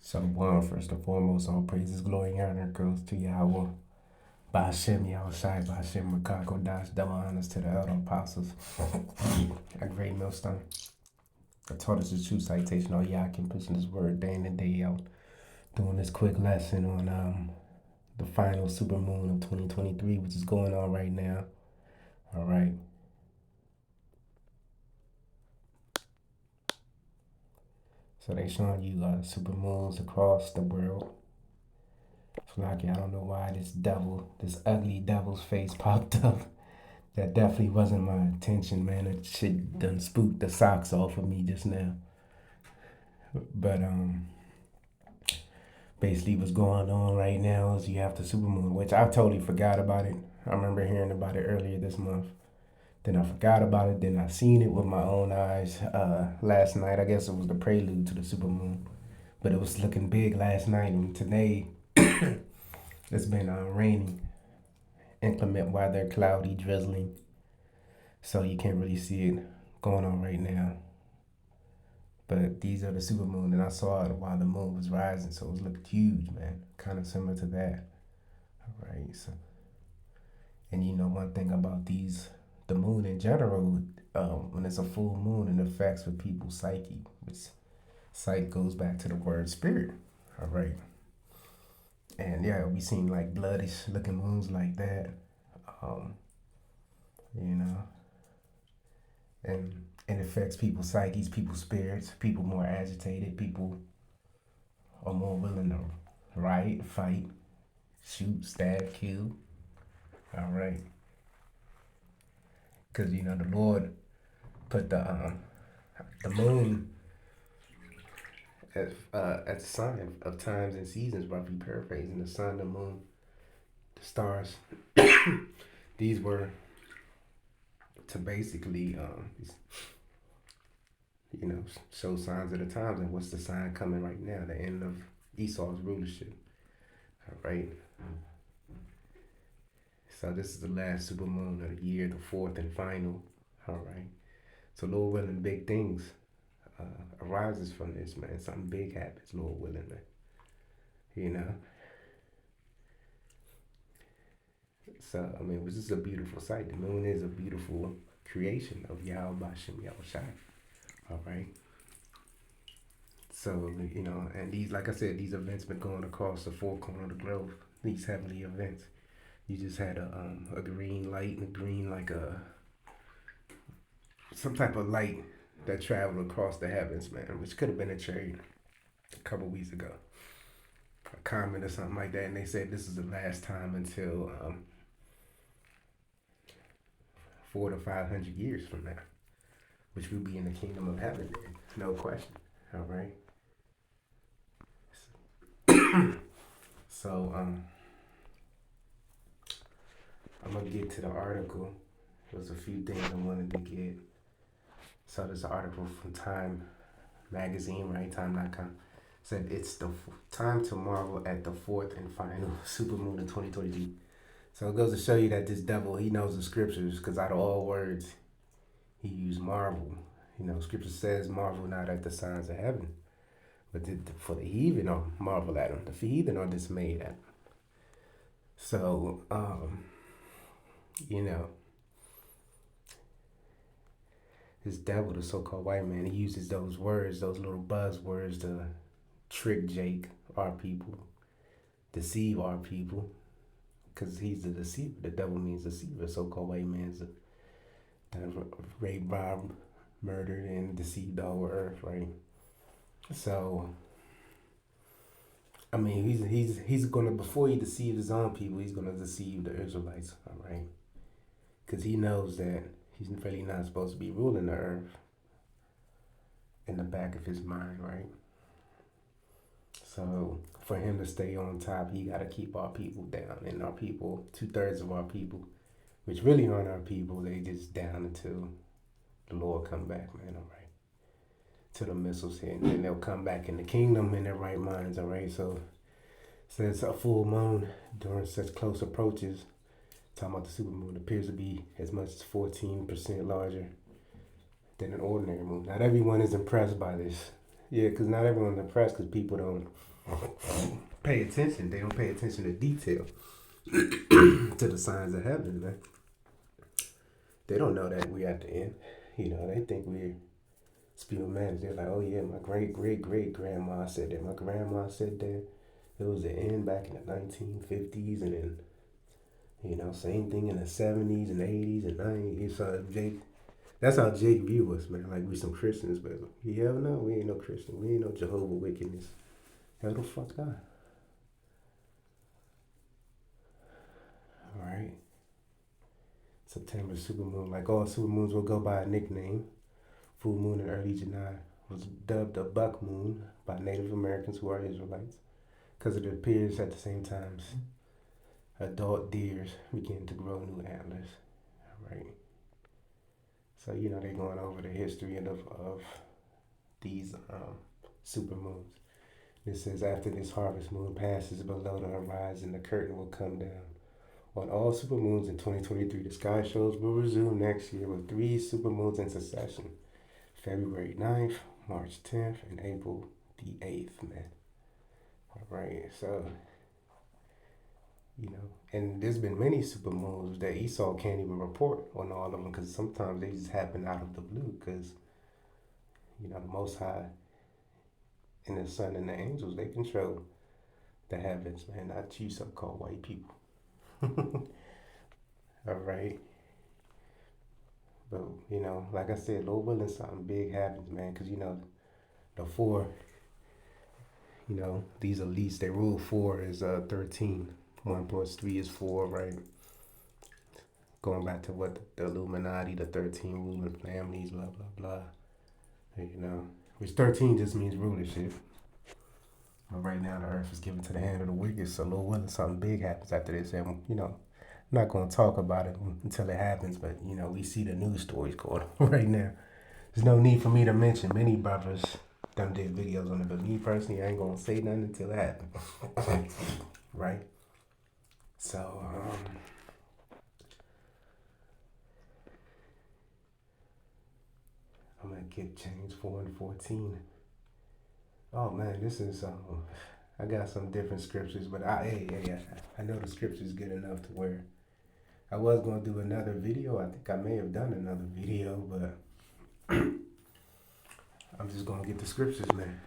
Shalom, first and foremost, all praises, glory, and honor goes to Yahweh. Ba'ashem Yahushai, Ba'ashem Rakako Dash, double honors to the elder apostles. A great millstone. I taught us the true citation, all y'all can pushing this word day in and day out. Doing this quick lesson on the final supermoon of 2023, which is going on right now. All right. So they showing you supermoons across the world. Like, I don't know why this ugly devil's face popped up. That definitely wasn't my intention, man. That shit done spooked the socks off of me just now. But basically what's going on right now is you have the supermoon, which I totally forgot about it. I remember hearing about it earlier this month. Then I forgot about it. Then I seen it with my own eyes last night. I guess it was the prelude to the supermoon. But it was looking big last night, and today it's been raining, inclement weather, cloudy, drizzling. So you can't really see it going on right now. But these are the supermoon, and I saw it while the moon was rising, so it was looking huge, man. Kind of similar to that. All right. So, and you know one thing about the moon in general, when it's a full moon, it affects with people's psyche, which psyche goes back to the word spirit. All right. And yeah, we seen like bloodish looking moons like that. Um, you know, and it affects people's psyches, people's spirits. People more agitated. People are more willing to riot, fight, shoot, stab, kill. All right, because you know the Lord put the moon as a sign of times and seasons. Roughly paraphrasing, the sun, the moon, the stars. These were to basically you know, show signs of the times. And what's the sign coming right now? The end of Esau's rulership. All right. So this is the last supermoon of the year, the fourth and final. All right. So Lord willing, big things arises from this, man. Something big happens, Lord willing, man. You know. So I mean, this is a beautiful sight. The moon is a beautiful creation of Yahweh Bashem Yahushai. All right. So, you know, and these, like I said, these events been going across the four corner of the globe. These heavenly events. You just had a green light and a green like some type of light that traveled across the heavens, man, which could have been a chariot a couple weeks ago, a comet or something like that. And they said this is the last time until 400 to 500 years from now, which will be in the kingdom of heaven, no question. All right. So I'm gonna get to the article. There's a few things I wanted to get. So there's an article from Time magazine, right? Time.com. Said it's the time to marvel at the fourth and final supermoon in 2022. So it goes to show you that this devil, he knows the scriptures, because out of all words, he used marvel. You know, scripture says marvel not at the signs of heaven. But for the heathen, or marvel at them. The heathen are dismayed at them. So, you know, this devil, the so-called white man, he uses those words, those little buzzwords to trick Jake, our people, deceive our people, because he's the deceiver. The devil means deceiver. So-called white man's that raped, robbed, murdered, and deceived the whole earth, right? So, I mean, he's gonna, before he deceives his own people, he's gonna deceive the Israelites, all right? Because he knows that he's really not supposed to be ruling the earth in the back of his mind, right? So for him to stay on top, he got to keep our people down. And our people, 2/3 of our people, which really aren't our people, they just down until the Lord come back, man, all right? To the missiles hit, and then they'll come back in the kingdom in their right minds, all right? So since a full moon during such close approaches, talking about the supermoon, appears to be as much as 14% larger than an ordinary moon. Not everyone is impressed by this. Yeah, because not everyone's impressed because people don't pay attention. They don't pay attention to detail, to the signs of heaven, man. They don't know that we're at the end. They think we're spiritual man. They're like, oh yeah, my great grandma said that. My grandma said that. It was the end back in the 1950s, and then same thing in the 70s and 80s and 90s. So Jake, that's how Jake view us, man. Like we some Christians, but hell no, we ain't no Christian. We ain't no Jehovah Wickedness. Hell the fuck not. All right. September supermoon. Like all supermoons will go by a nickname. Full moon in early July was dubbed a buck moon by Native Americans who are Israelites because it appears at the same time adult deers begin to grow new antlers. Right. So they're going over the history of these super moons. It says after this harvest moon passes below the horizon, the curtain will come down. On all supermoons in 2023, the sky shows will resume next year with 3 supermoons in succession: February 9th, March 10th, and April the 8th, man. All right, so and there's been many supermoons that Esau can't even report on all of them because sometimes they just happen out of the blue because the Most High and the Son and the angels, they control the heavens, man, not you so-called white people. All right. But, like I said, Lord willing, something big happens, man, because, the 4, these elites, they rule 4 is 13. 1 plus 3 is 4, right? Going back to what the Illuminati, the 13 ruling families, blah, blah, blah. Which 13 just means rulership. But right now, the earth is given to the hand of the wicked, so Lord willing, something big happens after this. And, I'm not going to talk about it until it happens, but, we see the news stories going on right now. There's no need for me to mention many brothers done did videos on it, but me personally, I ain't going to say nothing until it happens. Right? So, I'm going to get James 4 and 14. Oh man, this is I got some different scriptures, but I know the scripture's good enough to where I was gonna do another video. I think I may have done another video, but I'm just gonna get the scriptures, man,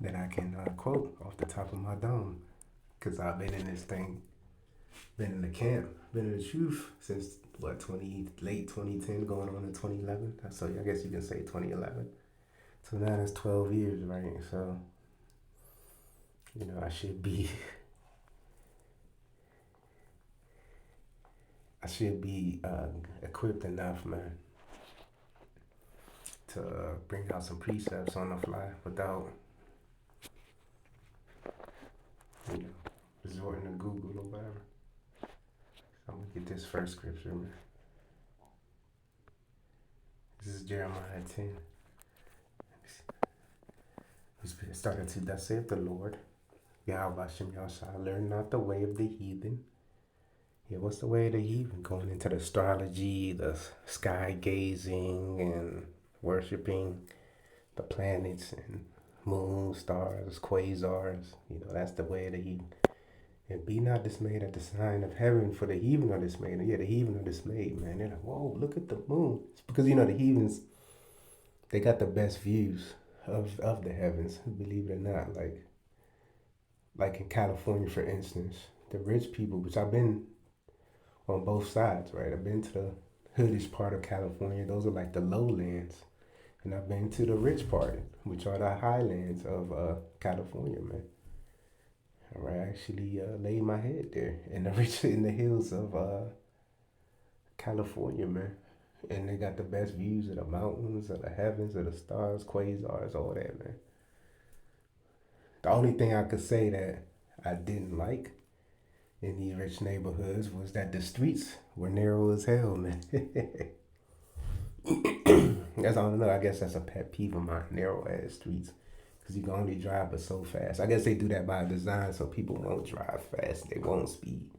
that I can quote off the top of my dome, cause I've been in this thing, been in the camp, been in the truth since late 2010, going on in 2011. So I guess you can say 2011. So now that's 12 years, right? So, I should be equipped enough, man, to bring out some precepts on the fly without, resorting to Google or whatever. So I'm gonna get this first scripture, man. This is Jeremiah 10. It started to, thus saith the Lord, Yahweh Hashem Yahshua, learn not the way of the heathen. Yeah, what's the way of the heathen? Going into the astrology, the sky gazing, and worshiping the planets and moon, stars, quasars. That's the way of the heathen. And be not dismayed at the sign of heaven, for the heathen are dismayed. Yeah, the heathen are dismayed, man. They're like, whoa, look at the moon. It's because, the heathens, they got the best views of the heavens, believe it or not. Like in California, for instance, the rich people, which I've been on both sides, right? I've been to the hoodish part of California. Those are like the lowlands. And I've been to the rich part, which are the highlands of California, man. All right, I actually laid my head there in the hills of California, man. And they got the best views of the mountains, of the heavens, of the stars, quasars, all that, man. The only thing I could say that I didn't like in these rich neighborhoods was that the streets were narrow as hell, man. That's, I don't know, I guess that's a pet peeve of mine, narrow ass streets. Because you can only drive but so fast. I guess they do that by design so people won't drive fast, they won't speed.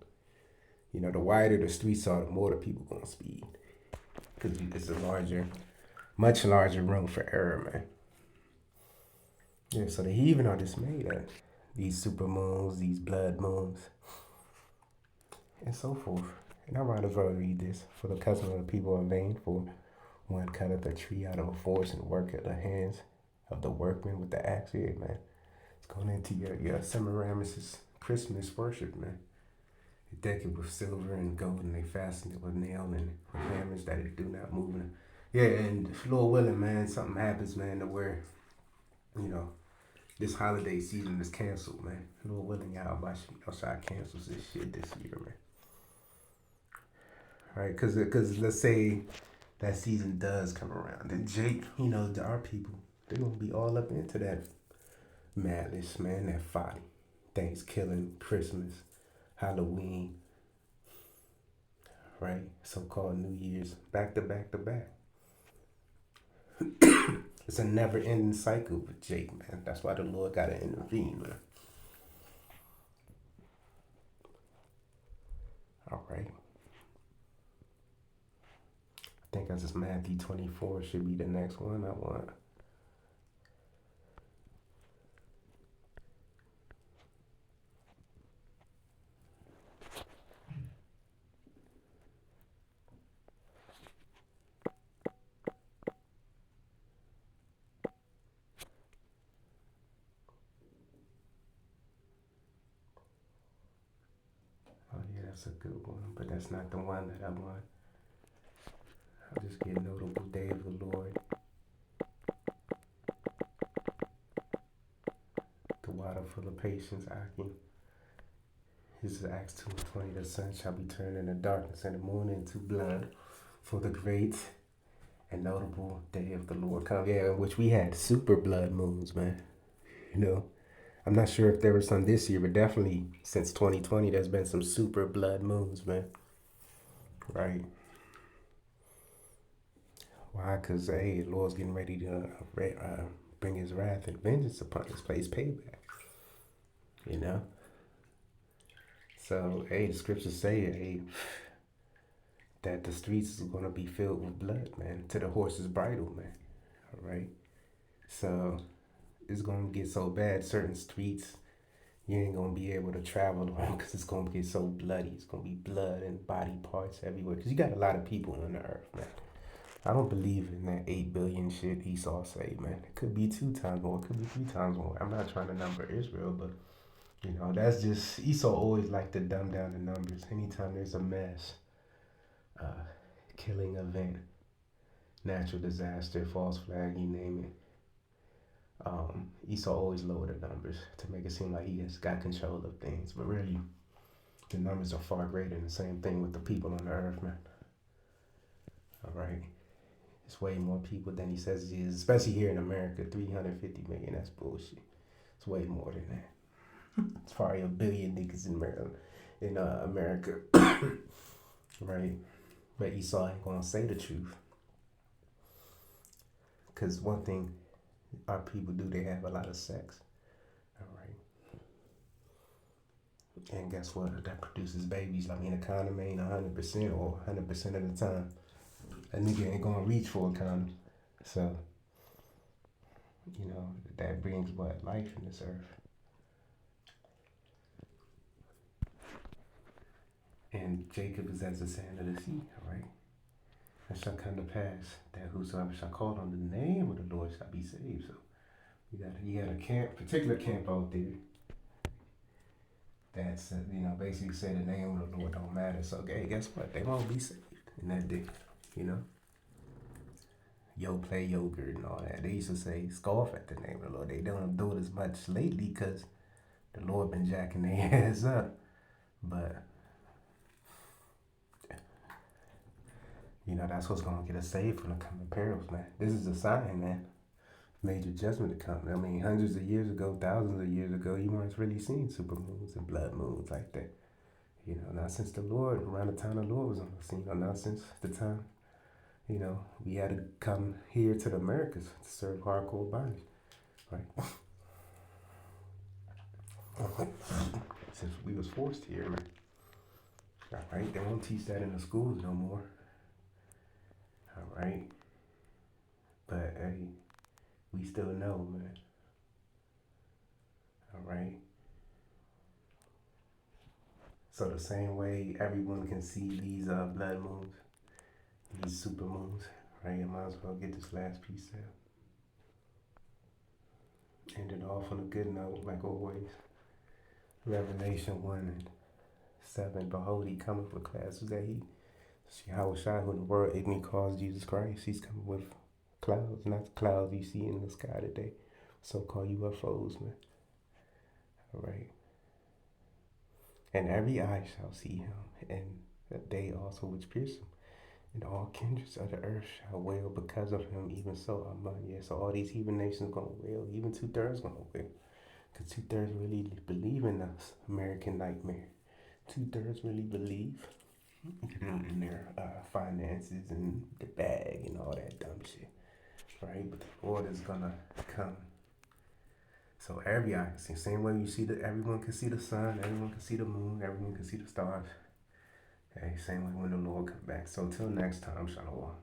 The wider the streets are, the more the people gonna speed. Because it's a much larger room for error, man. Yeah, so the heathen are dismayed at these super moons, these blood moons, and so forth. And I might as well read this. For the custom of the people are vain, for one cutteth a tree out of a forest and work at the hands of the workman with the axe. Yeah, man. It's going into your Semiramis' Christmas worship, man. They deck it with silver and gold, and they fasten it with nail and with hammers that it do not move. And yeah, and Lord willing, man, something happens, man, to where you know this holiday season is canceled, man. Lord willing, y'all shot cancels this shit this year, man. Right? Because let's say that season does come around, and Jake, our people, they're gonna be all up into that madness, man, that folly, Thanksgiving, Christmas, Halloween, right? So-called New Year's, back to back to back. It's a never-ending cycle with Jake, man. That's why the Lord gotta intervene, man. All right. I think that's just Matthew 24 should be the next one I want. Oh yeah, that's a good one, but that's not the one that I want. I'll just get notable day of the Lord. The water full of patience, Aki. This is Acts 2:20. The sun shall be turned into darkness and the moon into blood for the great and notable day of the Lord come. Yeah, which we had super blood moons, man. You know, I'm not sure if there was some this year, but definitely since 2020, there's been some super blood moons, man. Right? Why? Because, hey, the Lord's getting ready to bring his wrath and vengeance upon his place payback, you know? So, hey, the scriptures say, hey, that the streets is going to be filled with blood, man, to the horse's bridle, man. All right? So, it's going to get so bad, certain streets, you ain't going to be able to travel on because it's going to get so bloody. It's going to be blood and body parts everywhere because you got a lot of people on the earth, man. I don't believe in that 8 billion shit Esau say, man. It could be 2 times more, it could be 3 times more. I'm not trying to number Israel, but that's just Esau always like to dumb down the numbers. Anytime there's a mass uh, killing event, natural disaster, false flag, you name it. Esau always lower the numbers to make it seem like he has got control of things, but really, the numbers are far greater. And the same thing with the people on the earth, man. All right. It's way more people than he says he is, especially here in America. 350 million, that's bullshit. It's way more than that. It's probably a billion niggas in Maryland, in America, right? But Esau ain't gonna say the truth. Because one thing our people do, they have a lot of sex, all right? And guess what? That produces babies. I mean, a condom ain't 100% or 100% of the time. A nigga ain't gonna reach for a condom. So, that brings what? Life in this earth. And Jacob is as the sand of the sea, all right? It shall come to pass that whosoever shall call on the name of the Lord shall be saved. So you got a particular camp out there that's basically say the name of the Lord don't matter. So hey, guess what? They won't be saved in that day, you know. Yo, play yogurt and all that. They used to say scoff at the name of the Lord. They don't do it as much lately because the Lord been jacking their ass up. But that's what's gonna get us saved from the coming perils, man. This is a sign, man. Major judgment to come. I mean, hundreds of years ago, thousands of years ago, you weren't really seeing supermoons and blood moons like that. Not since the Lord, around the time the Lord was on the scene, or not since the time, we had to come here to the Americas to serve hardcore bondage, right? Since we was forced here, man. All right, they won't teach that in the schools no more. All right, but hey, we still know, man. right? So the same way everyone can see these blood moons, these super moons, right? You might as well get this last piece out. End it off on a good note, like always. Revelation 1 and 7. Behold, he cometh with clouds. Who's that he? See how shine who the world ignorantly calls Jesus Christ. He's coming with clouds, not the clouds you see in the sky today. So called UFOs, man. All right. And every eye shall see him, and they also which pierce him. And all kindreds of the earth shall wail because of him, even so among. Yeah, so all these heathen nations gonna wail, even 2/3 gonna wail. Because 2/3 really believe in us, American nightmare. 2/3 really believe in their finances and the bag and all that dumb shit, right? But the Lord is gonna come. So every eye can see. Same way you see that everyone can see the sun, everyone can see the moon, everyone can see the stars. Okay, same way when the Lord come back. So till next time, Shalom.